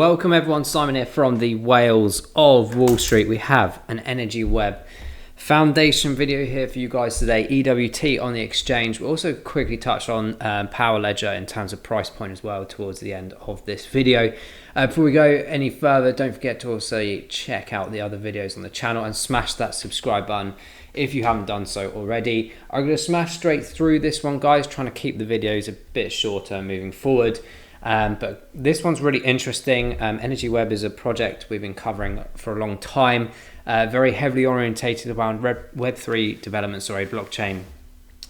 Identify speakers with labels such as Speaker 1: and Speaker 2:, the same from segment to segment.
Speaker 1: Welcome everyone, Simon here from the Wales of Wall Street. We have an EnergyWeb foundation video here for you guys today, EWT on the exchange. We'll also quickly touch on Power Ledger in terms of price point as well towards the end of this video. Before we go any further, don't forget to also check out the other videos on the channel and smash that subscribe button if you haven't done so already. I'm going to smash straight through this one, guys, trying to keep the videos a bit shorter moving forward. But this one's really interesting. EnergyWeb is a project we've been covering for a long time, very heavily orientated around Web3 development, blockchain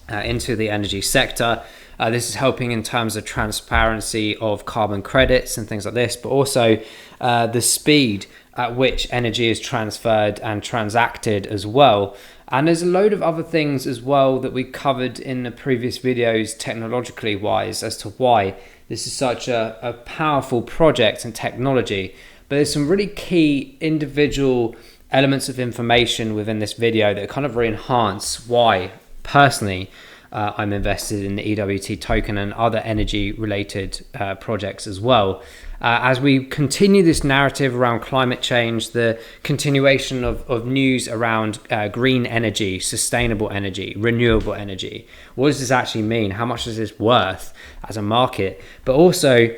Speaker 1: into the energy sector. This is helping in terms of transparency of carbon credits and things like this, but also the speed at which energy is transferred and transacted as well. And there's a load of other things as well that we covered in the previous videos technologically wise as to why this is such a powerful project and technology. But there's some really key individual elements of information within this video that kind of re-enhance why personally I'm invested in the EWT token and other energy related projects as well. As we continue this narrative around climate change, the continuation of news around green energy, sustainable energy, renewable energy. What does this actually mean? How much is this worth as a market? But also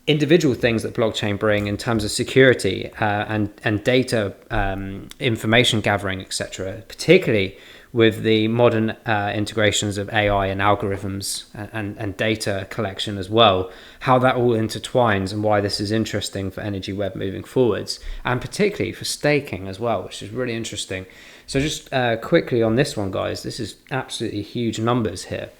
Speaker 1: individual things that blockchain bring in terms of security and data information gathering, etc., particularly with the modern integrations of AI and algorithms and data collection as well, how that all intertwines and why this is interesting for EnergyWeb moving forwards, and particularly for staking as well, which is really interesting. So just quickly on this one, guys, this is absolutely huge numbers here.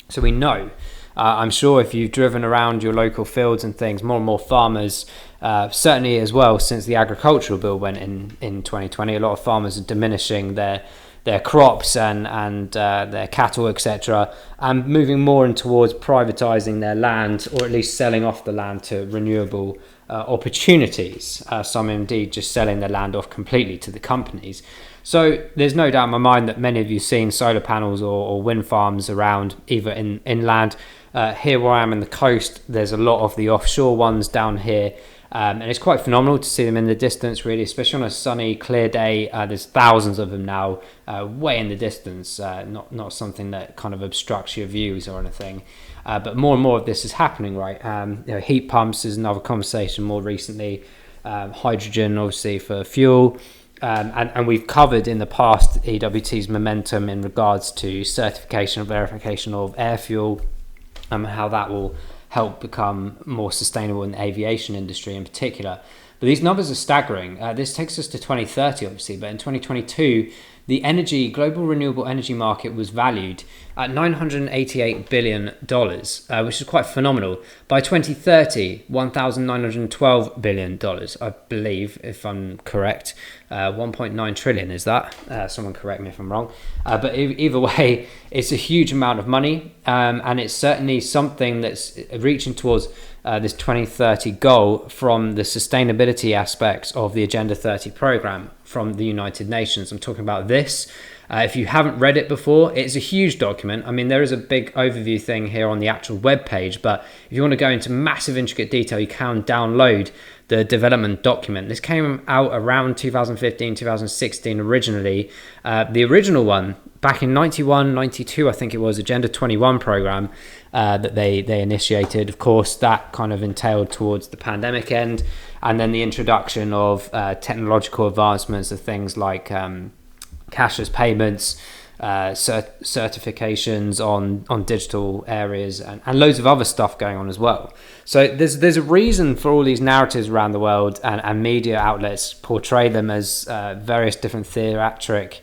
Speaker 1: So we know, I'm sure if you've driven around your local fields and things, more and more farmers, certainly as well since the agricultural bill went in 2020, a lot of farmers are diminishing their crops and their cattle, etc., and moving more in towards privatizing their land, or at least selling off the land to renewable opportunities. Some indeed just selling their land off completely to the companies. So there's no doubt in my mind that many of you have seen solar panels or wind farms around, either inland. Here where I am in the coast, there's a lot of the offshore ones down here. And it's quite phenomenal to see them in the distance, really, especially on a sunny, clear day. There's thousands of them now, way in the distance, not something that kind of obstructs your views or anything. But more and more of this is happening, right? Heat pumps is another conversation more recently. Hydrogen, obviously, for fuel. And we've covered in the past EWT's momentum in regards to certification and verification of air fuel, and how that will help become more sustainable in the aviation industry in particular. But these numbers are staggering. This takes us to 2030, obviously, but in 2022, the global renewable energy market was valued at $988 billion, which is quite phenomenal. By 2030, $1,912 billion, I believe, if I'm correct. 1.9 trillion is that? Someone correct me if I'm wrong. But either way, it's a huge amount of money, and it's certainly something that's reaching towards this 2030 goal from the sustainability aspects of the Agenda 30 program from the United Nations. I'm talking about this. If you haven't read it before, it's a huge document. I mean, there is a big overview thing here on the actual web page, but if you want to go into massive intricate detail, you can download the development document. This came out around 2015, 2016 originally. The original one, back in 91, 92, I think it was, Agenda 21 program that they initiated. Of course, that kind of entailed towards the pandemic end, and then the introduction of technological advancements of things like cashless payments, certifications on digital areas, and loads of other stuff going on as well. So there's a reason for all these narratives around the world, and media outlets portray them as various different theatric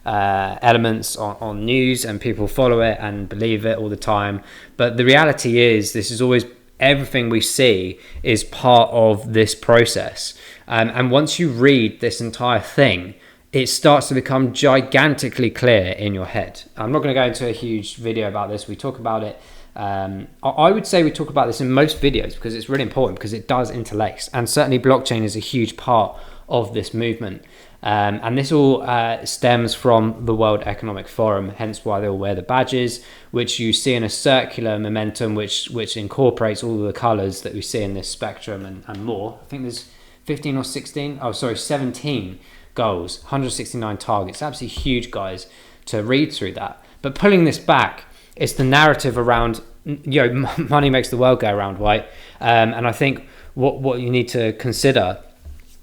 Speaker 1: elements on news, and people follow it and believe it all the time. But the reality is, this is always, everything we see is part of this process. And once you read this entire thing, it starts to become gigantically clear in your head. I'm not going to go into a huge video about this. We talk about it. I would say we talk about this in most videos because it's really important, because it does interlace. And certainly blockchain is a huge part of this movement. And this all stems from the World Economic Forum, hence why they all wear the badges, which you see in a circular momentum, which incorporates all the colours that we see in this spectrum and more. I think there's 17 goals, 169 targets. Absolutely huge, guys, to read through that. But pulling this back, it's the narrative around, money makes the world go round, right? And I think what you need to consider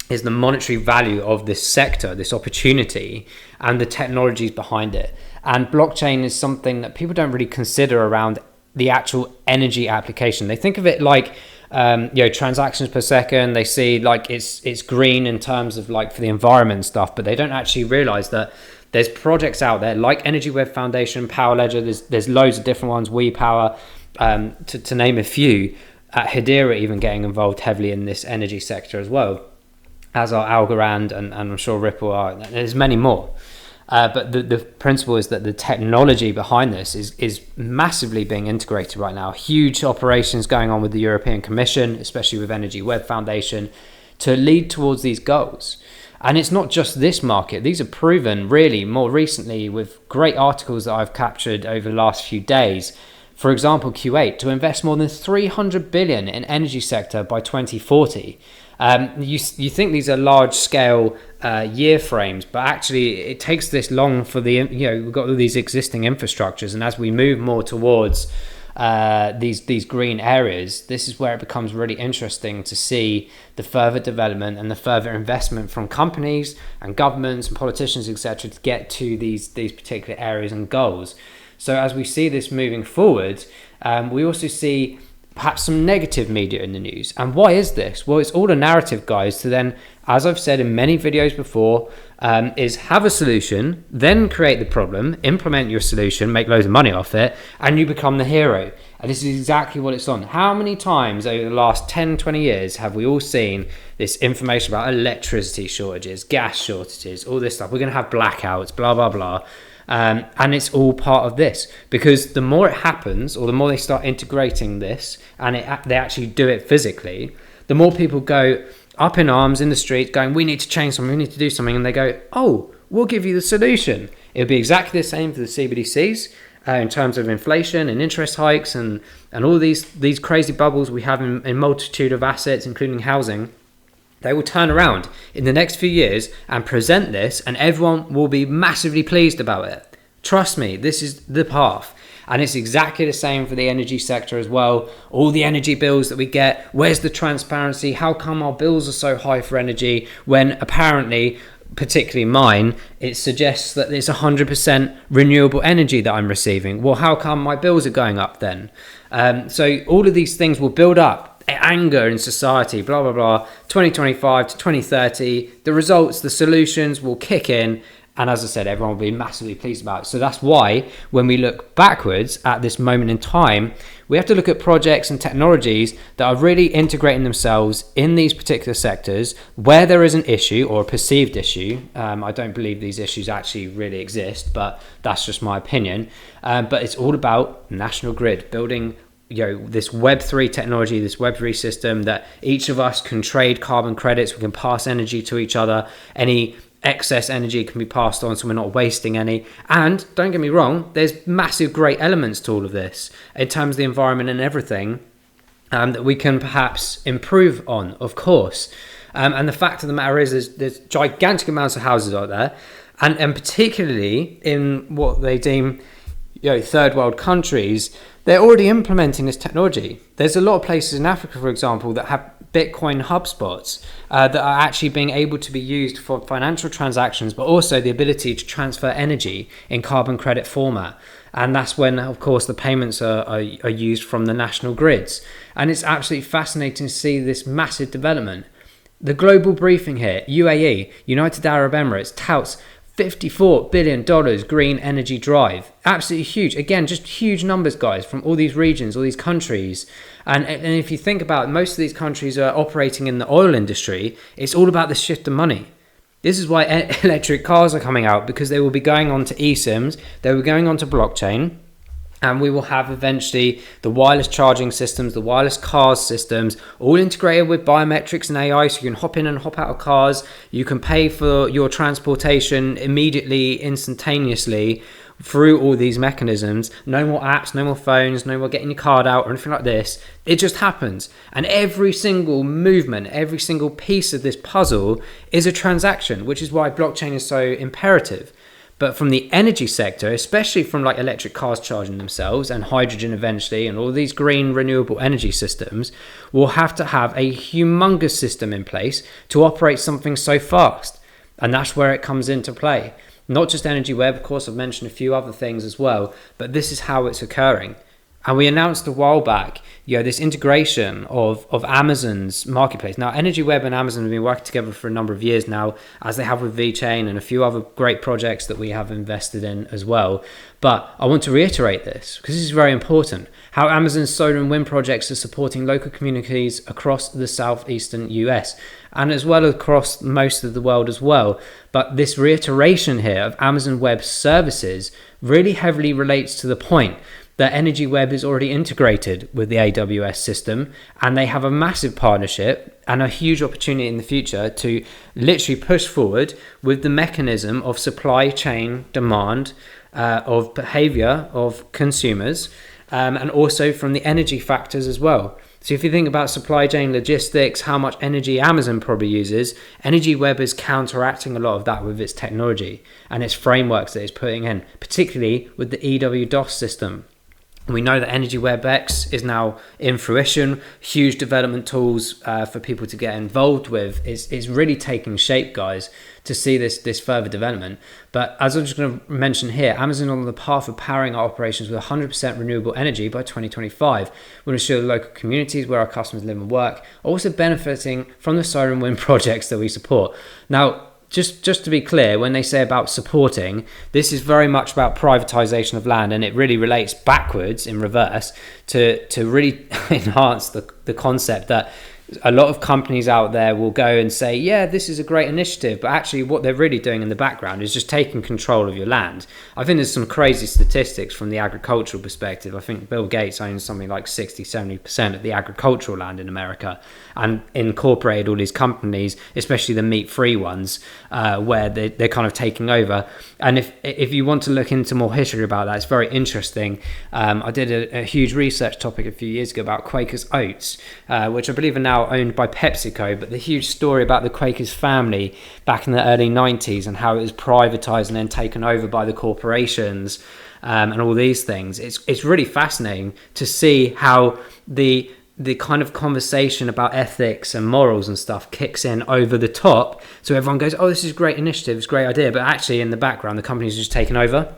Speaker 1: is the monetary value of this sector, this opportunity, and the technologies behind it. And blockchain is something that people don't really consider around the actual energy application. They think of it like transactions per second. They see like it's green in terms of like for the environment and stuff, but they don't actually realize that there's projects out there like EnergyWeb Foundation, Power Ledger. There's loads of different ones. WePower, to name a few. Hedera even getting involved heavily in this energy sector as well, as are Algorand and I'm sure Ripple are. There's many more. But the principle is that the technology behind this is massively being integrated right now. Huge operations going on with the European Commission, especially with EnergyWeb Foundation, to lead towards these goals. And it's not just this market. These are proven really more recently with great articles that I've captured over the last few days. For example, Q8 to invest more than 300 billion in energy sector by 2040. You think these are large scale year frames, but actually it takes this long for we've got all these existing infrastructures, and as we move more towards these green areas, this is where it becomes really interesting to see the further development and the further investment from companies and governments and politicians, etc., to get to these particular areas and goals. So as we see this moving forward, we also see perhaps some negative media in the news. And why is this? Well, it's all a narrative, guys, to then, as I've said in many videos before, is have a solution, then create the problem, implement your solution, make loads of money off it, and you become the hero. And this is exactly what it's on. How many times over the last 10, 20 years have we all seen this information about electricity shortages, gas shortages, all this stuff? We're going to have blackouts, blah, blah, blah. And it's all part of this, because the more it happens, or the more they start integrating this and they actually do it physically, the more people go up in arms in the street going, we need to change something, we need to do something. And they go, oh, we'll give you the solution. It'll be exactly the same for the CBDCs in terms of inflation and interest hikes and all these crazy bubbles we have in multitude of assets, including housing. They will turn around in the next few years and present this, and everyone will be massively pleased about it. Trust me, this is the path. And it's exactly the same for the energy sector as well. All the energy bills that we get, where's the transparency? How come our bills are so high for energy when apparently, particularly mine, it suggests that it's 100% renewable energy that I'm receiving? Well, how come my bills are going up then? So all of these things will build up anger in society, blah, blah, blah. 2025 to 2030, the results, the solutions will kick in. And as I said, everyone will be massively pleased about it. So that's why when we look backwards at this moment in time, we have to look at projects and technologies that are really integrating themselves in these particular sectors where there is an issue or a perceived issue. I don't believe these issues actually really exist, but that's just my opinion. But it's all about national grid, building this Web3 technology, this Web3 system that each of us can trade carbon credits, we can pass energy to each other, any excess energy can be passed on so we're not wasting any. And don't get me wrong, there's massive great elements to all of this in terms of the environment and everything that we can perhaps improve on, of course. And the fact of the matter is there's gigantic amounts of houses out there, and particularly in what they deem third world countries, they're already implementing this technology. There's a lot of places in Africa, for example, that have Bitcoin hub spots that are actually being able to be used for financial transactions, but also the ability to transfer energy in carbon credit format. And that's when, of course, the payments are used from the national grids. And it's absolutely fascinating to see this massive development. The global briefing here, UAE, United Arab Emirates, touts $54 billion green energy drive. Absolutely huge. Again, just huge numbers, guys, from all these regions, all these countries. And if you think about it, most of these countries are operating in the oil industry. It's all about the shift of money. This is why electric cars are coming out, because they will be going on to eSIMs, they will be going on to blockchain, And we will have eventually the wireless charging systems, the wireless cars systems, all integrated with biometrics and AI. So you can hop in and hop out of cars. You can pay for your transportation immediately, instantaneously through all these mechanisms. No more apps, no more phones, no more getting your card out or anything like this. It just happens. And every single movement, every single piece of this puzzle is a transaction, which is why blockchain is so imperative. But from the energy sector, especially from like electric cars charging themselves and hydrogen eventually and all these green renewable energy systems, we'll have to have a humongous system in place to operate something so fast. And that's where it comes into play. Not just EnergyWeb, of course, I've mentioned a few other things as well, but this is how it's occurring. And we announced a while back, this integration of Amazon's marketplace. Now, EnergyWeb and Amazon have been working together for a number of years now, as they have with VeChain and a few other great projects that we have invested in as well. But I want to reiterate this because this is very important. How Amazon's solar and wind projects are supporting local communities across the southeastern US and as well across most of the world as well. But this reiteration here of Amazon Web Services really heavily relates to the point that EnergyWeb is already integrated with the AWS system, and they have a massive partnership and a huge opportunity in the future to literally push forward with the mechanism of supply chain demand, of behavior of consumers, and also from the energy factors as well. So if you think about supply chain logistics, how much energy Amazon probably uses, EnergyWeb is counteracting a lot of that with its technology and its frameworks that it's putting in, particularly with the EWT system. We know that EnergyWeb X is now in fruition. Huge development tools for people to get involved with is really taking shape, guys, to see this further development. But as I'm just going to mention here, Amazon on the path of powering our operations with 100% renewable energy by 2025. We want to ensure the local communities where our customers live and work are also benefiting from the solar and wind projects that we support. Now, just to be clear, when they say about supporting, this is very much about privatization of land, and it really relates backwards in reverse to really enhance the concept that a lot of companies out there will go and say, yeah, this is a great initiative, but actually what they're really doing in the background is just taking control of your land. I think there's some crazy statistics from the agricultural perspective. I think Bill Gates owns something like 60-70% of the agricultural land in America and incorporated all these companies, especially the meat-free ones, where they're kind of taking over. And if you want to look into more history about that, it's very interesting. I did a huge research topic a few years ago about Quakers Oats, which I believe are now owned by PepsiCo, but the huge story about the Quakers family back in the early 90s and how it was privatized and then taken over by the corporations, and all these things. It's really fascinating to see how the kind of conversation about ethics and morals and stuff kicks in over the top, so everyone goes, oh, this is a great initiative, it's a great idea, but actually in the background the company's just taken over.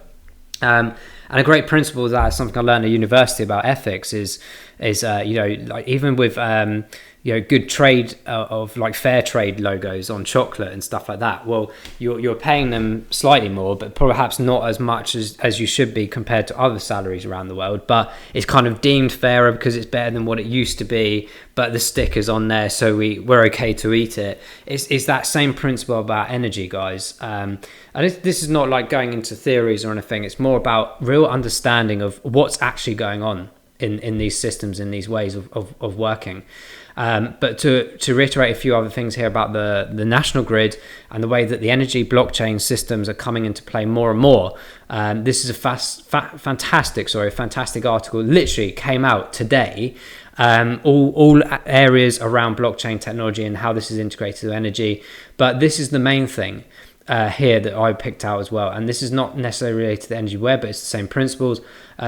Speaker 1: And a great principle that is something I learned at university about ethics is like even with good trade of like fair trade logos on chocolate and stuff like that. Well, you're paying them slightly more, but perhaps not as much as you should be compared to other salaries around the world. But it's kind of deemed fairer because it's better than what it used to be. But the sticker's on there, so we're okay to eat it. It's that same principle about energy, guys. And this is not like going into theories or anything. It's more about real understanding of what's actually going on in these systems, in these ways of working. But to reiterate a few other things here about the national grid and the way that the energy blockchain systems are coming into play more and more. This is a fantastic article, literally came out today. All areas around blockchain technology and how this is integrated with energy. But this is the main thing here that I picked out as well, and this is not necessarily related to the EnergyWeb, but it's the same principles.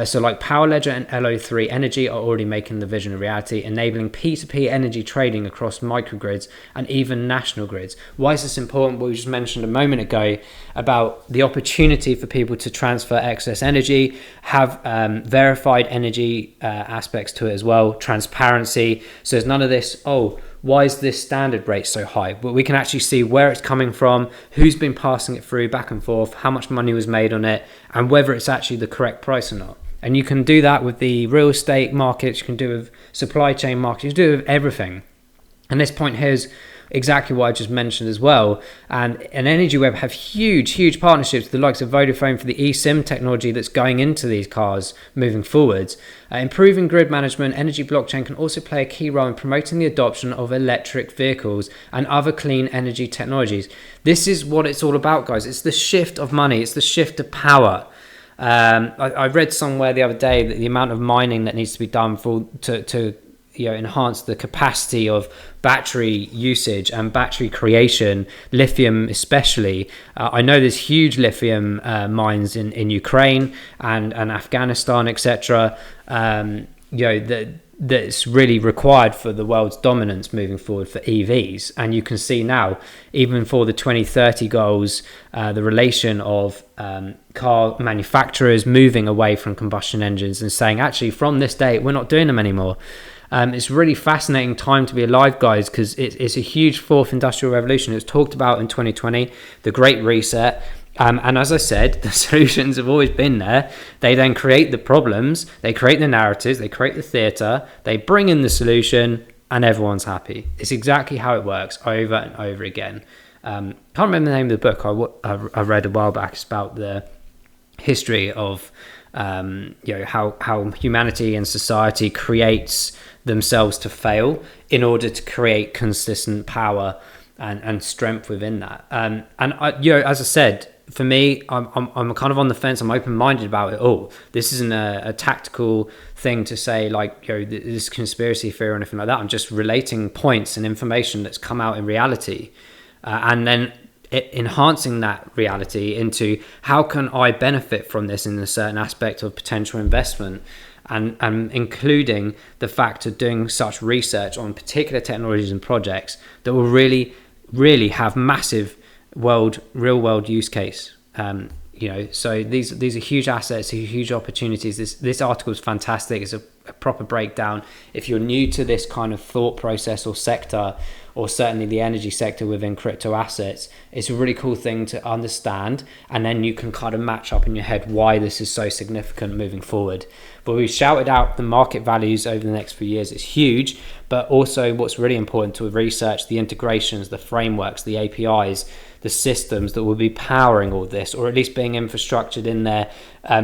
Speaker 1: So like Power Ledger and LO3 Energy are already making the vision a reality, enabling P2P energy trading across microgrids and even national grids. Why is this important? Well, we just mentioned a moment ago about the opportunity for people to transfer excess energy, have verified energy aspects to it as well, transparency. So there's none of this, why is this standard rate so high? But we can actually see where it's coming from, who's been passing it through back and forth, how much money was made on it, and whether it's actually the correct price or not. And you can do that with the real estate markets, you can do it with supply chain markets, you can do it with everything. And this point here is exactly what I just mentioned as well. And EnergyWeb have huge partnerships with the likes of Vodafone for the eSIM technology that's going into these cars moving forwards. Improving grid management, energy blockchain can also play a key role in promoting the adoption of electric vehicles and other clean energy technologies. This is what it's all about, guys. It's the shift of money. It's the shift of power. I read somewhere the other day that the amount of mining that needs to be done to enhance the capacity of battery usage and battery creation, lithium especially. I know there's huge lithium mines in Ukraine and Afghanistan, etc. That's really required for the world's dominance moving forward for EVs. And you can see now, even for the 2030 goals, the relation of car manufacturers moving away from combustion engines and saying, actually, from this date, we're not doing them anymore. It's a really fascinating time to be alive, guys, because it's a huge fourth industrial revolution. It was talked about in 2020, the Great Reset. And as I said, the solutions have always been there. They then create the problems, they create the narratives, they create the theatre, they bring in the solution, and everyone's happy. It's exactly how it works over and over again. Can't remember the name of the book I read a while back. It's about the history of how humanity and society creates themselves to fail in order to create consistent power and strength within that. And as I said, for me, I'm kind of on the fence. I'm open-minded about it all. This isn't a tactical thing to say like, this conspiracy theory or anything like that. I'm just relating points and information that's come out in reality, and then enhancing that reality into how can I benefit from this in a certain aspect of potential investment, and including the fact of doing such research on particular technologies and projects that will really have massive real world use case. So these are huge assets, huge opportunities. This article is fantastic. It's a proper breakdown. If you're new to this kind of thought process or sector, or certainly the energy sector within crypto assets, it's a really cool thing to understand, and then you can kind of match up in your head why this is so significant moving forward. But we shouted out the market values over the next few years. It's huge, but also what's really important to research the integrations, the frameworks, the APIs, the systems that will be powering all this, or at least being infrastructured in there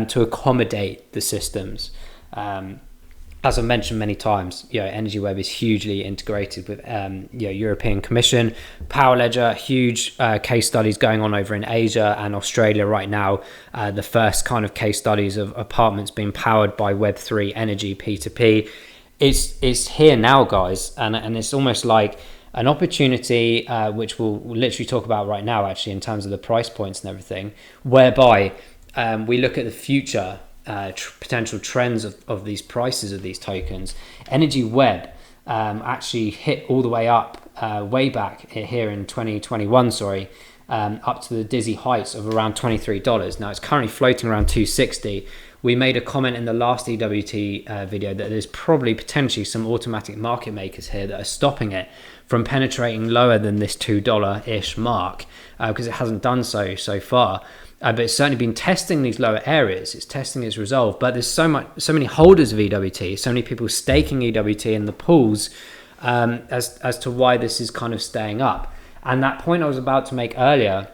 Speaker 1: to accommodate the systems. As I mentioned many times, EnergyWeb is hugely integrated with European Commission, Power Ledger, huge case studies going on over in Asia and Australia right now. The first kind of case studies of apartments being powered by Web3 energy P2P. It's here now, guys, and it's almost like an opportunity, which we'll literally talk about right now, actually, in terms of the price points and everything, whereby we look at the future potential trends of these prices of these tokens. EnergyWeb actually hit all the way up way back here in 2021, up to the dizzy heights of around $23. Now it's currently floating around $260. We made a comment in the last EWT video that there's probably potentially some automatic market makers here that are stopping it from penetrating lower than this $2-ish mark, because it hasn't done so far. But it's certainly been testing these lower areas. It's testing its resolve. But there's so many holders of EWT, so many people staking EWT in the pools, as to why this is kind of staying up. And that point I was about to make earlier,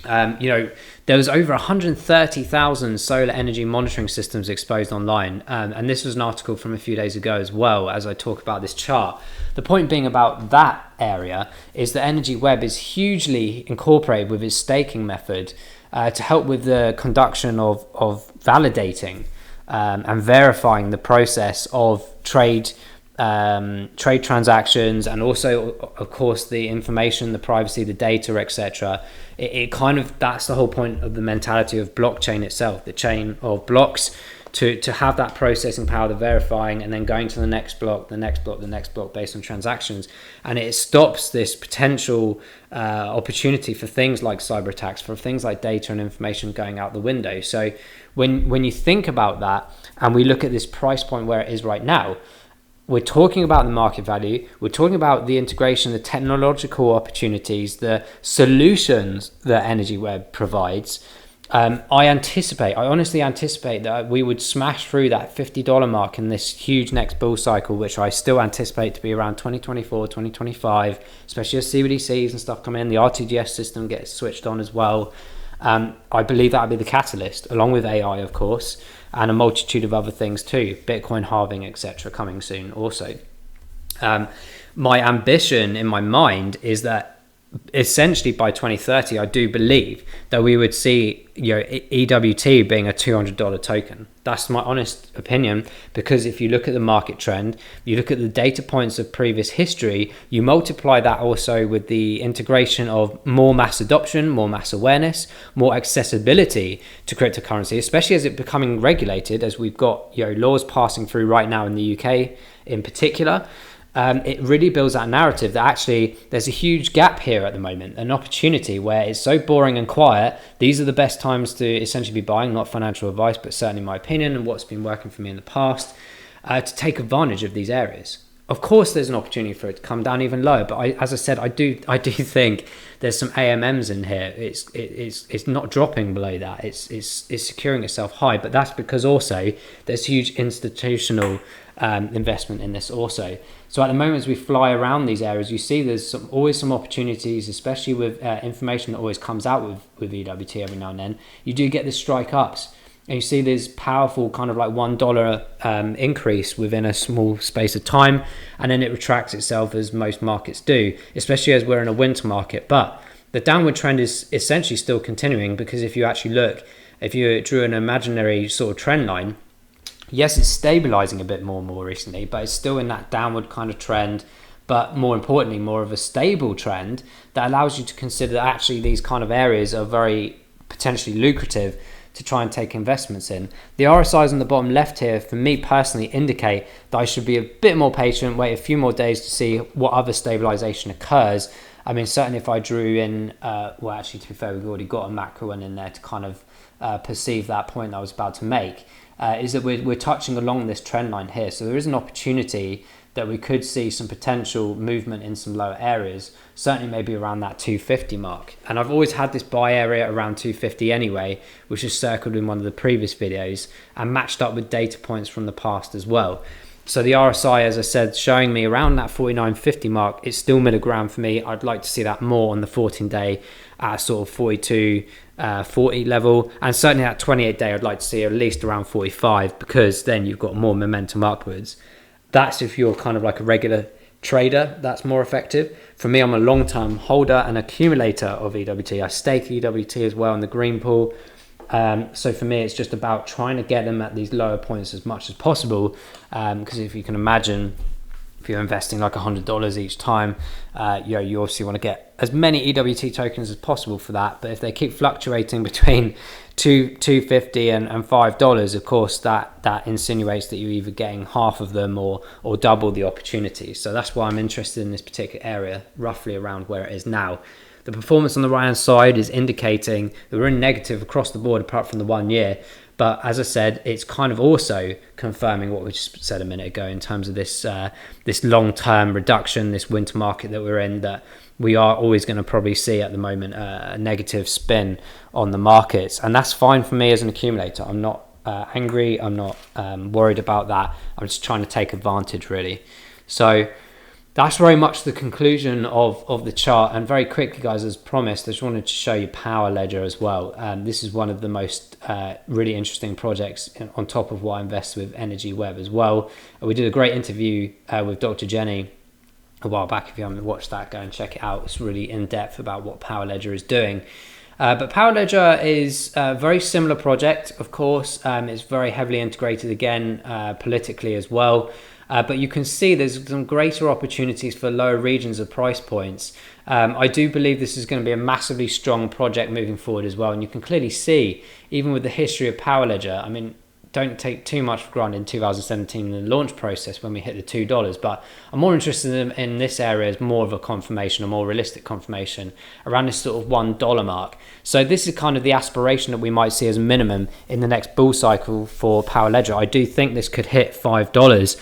Speaker 1: there was over 130,000 solar energy monitoring systems exposed online. And this was an article from a few days ago as well, as I talk about this chart. The point being about that area is that EnergyWeb is hugely incorporated with its staking method to help with the conduction of validating and verifying the process of trade transactions, and also, of course, the information, the privacy, the data, etc. It kind of, that's the whole point of the mentality of blockchain itself, the chain of blocks, to have that processing power, the verifying, and then going to the next block, the next block, the next block based on transactions. And it stops this potential opportunity for things like cyber attacks, for things like data and information going out the window. So when you think about that, and we look at this price point where it is right now, we're talking about the market value, we're talking about the integration, the technological opportunities, the solutions that EnergyWeb provides. I honestly anticipate that we would smash through that $50 mark in this huge next bull cycle, which I still anticipate to be around 2024, 2025, especially as CBDCs and stuff come in, the RTGS system gets switched on as well. I believe that'll be the catalyst, along with AI, of course, and a multitude of other things too, Bitcoin halving, etc., coming soon also. My ambition in my mind is that essentially by 2030, I do believe that we would see, EWT being a $200 token. That's my honest opinion, because if you look at the market trend, you look at the data points of previous history, you multiply that also with the integration of more mass adoption, more mass awareness, more accessibility to cryptocurrency, especially as it becoming regulated, as we've got laws passing through right now in the UK in particular. It really builds that narrative that actually there's a huge gap here at the moment, an opportunity where it's so boring and quiet. These are the best times to essentially be buying, not financial advice, but certainly my opinion and what's been working for me in the past, to take advantage of these areas. Of course, there's an opportunity for it to come down even lower, but as I said, I do think there's some AMMs in here. It's not dropping below that. It's securing itself high, but that's because also there's huge institutional investment in this also. So at the moment, as we fly around these areas, you see there's always some opportunities, especially with information that always comes out with EWT every now and then. You do get the strike ups, and you see this powerful kind of like $1 increase within a small space of time, and then it retracts itself as most markets do, especially as we're in a winter market. But the downward trend is essentially still continuing, because if you actually look, if you drew an imaginary sort of trend line, yes, it's stabilizing a bit more and more recently, but it's still in that downward kind of trend, but more importantly, more of a stable trend that allows you to consider that actually these kind of areas are very potentially lucrative to try and take investments in. The RSIs on the bottom left here, for me personally, indicate that I should be a bit more patient, wait a few more days to see what other stabilization occurs. I mean, certainly if I drew in, well, actually, to be fair, we've already got a macro one in there to kind of perceive that point that I was about to make. Is that we're touching along this trend line here. So there is an opportunity that we could see some potential movement in some lower areas, certainly maybe around that 250 mark. And I've always had this buy area around 250 anyway, which is circled in one of the previous videos and matched up with data points from the past as well. So the RSI, as I said, showing me around that 49.50 mark. It's still middle ground for me. I'd like to see that more on the 14-day at sort of 42.40 level, and certainly at 28-day I'd like to see at least around 45, because then you've got more momentum upwards. That's if you're kind of like a regular trader, that's more effective. For me, I'm a long-term holder and accumulator of EWT. I stake EWT as well in the green pool. So for me, it's just about trying to get them at these lower points as much as possible, because if you can imagine, if you're investing like $100 each time, you obviously want to get as many EWT tokens as possible for that. But if they keep fluctuating between $2.50 and $5, of course that insinuates that you're either getting half of them or double the opportunity. So that's why I'm interested in this particular area, roughly around where it is now. The performance on the right hand side is indicating that we're in negative across the board apart from the 1 year. But as I said, it's kind of also confirming what we just said a minute ago in terms of this long-term reduction, this winter market that we're in, that we are always going to probably see at the moment a negative spin on the markets. And that's fine for me as an accumulator. I'm not angry. I'm not worried about that. I'm just trying to take advantage, really. So that's very much the conclusion of the chart. And very quickly, guys, as promised, I just wanted to show you Power Ledger as well. This is one of the most really interesting projects on top of what I invest with EnergyWeb as well. We did a great interview with Dr. Jenny a while back. If you haven't watched that, go and check it out. It's really in depth about what Power Ledger is doing. But Power Ledger is a very similar project, of course. It's very heavily integrated again politically as well. But you can see there's some greater opportunities for lower regions of price points. I do believe this is going to be a massively strong project moving forward as well. And you can clearly see, even with the history of Power Ledger, I mean, don't take too much for granted in 2017 in the launch process when we hit the $2. But I'm more interested in this area as more of a confirmation, a more realistic confirmation around this sort of $1 mark. So this is kind of the aspiration that we might see as a minimum in the next bull cycle for Power Ledger. I do think this could hit $5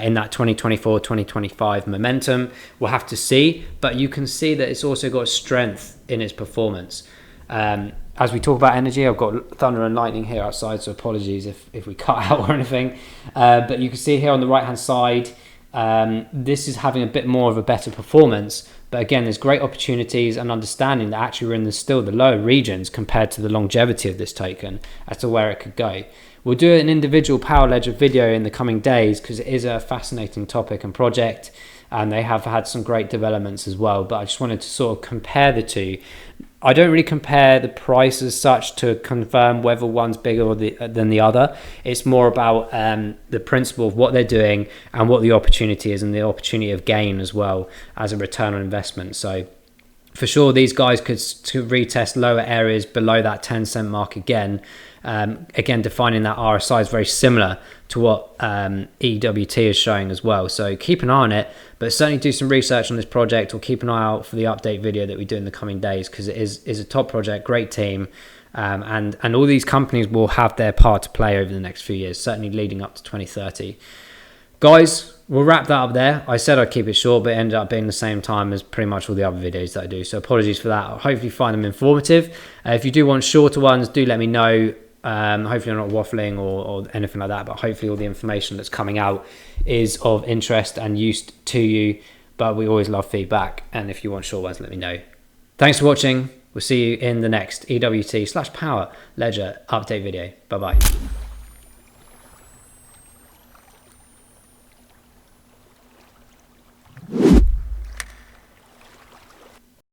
Speaker 1: in that 2024-2025 momentum. We'll have to see, but you can see that it's also got strength in its performance. as we talk about energy, I've got thunder and lightning here outside, so apologies if we cut out or anything. But you can see here on the right hand side, this is having a bit more of a better performance. But again, there's great opportunities and understanding that actually we're in still the lower regions compared to the longevity of this token as to where it could go. We'll do an individual Power Ledger video in the coming days because it is a fascinating topic and project, and they have had some great developments as well. But I just wanted to sort of compare the two. I don't really compare the price as such to confirm whether one's bigger than the other. It's more about the principle of what they're doing and what the opportunity is, and the opportunity of gain as well as a return on investment. So for sure, these guys could retest lower areas below that 10-cent mark again. Again, defining that RSI is very similar to what EWT is showing as well. So keep an eye on it, but certainly do some research on this project, or keep an eye out for the update video that we do in the coming days, because it is a top project, great team, and all these companies will have their part to play over the next few years, certainly leading up to 2030. Guys, we'll wrap that up there. I said I'd keep it short, but it ended up being the same time as pretty much all the other videos that I do. So apologies for that. I'll hopefully find them informative. If you do want shorter ones, do let me know. Hopefully I'm not waffling or anything like that, but hopefully all the information that's coming out is of interest and use to you. But we always love feedback. And if you want short ones, let me know. Thanks for watching. We'll see you in the next EWT/Power Ledger update video. Bye-bye.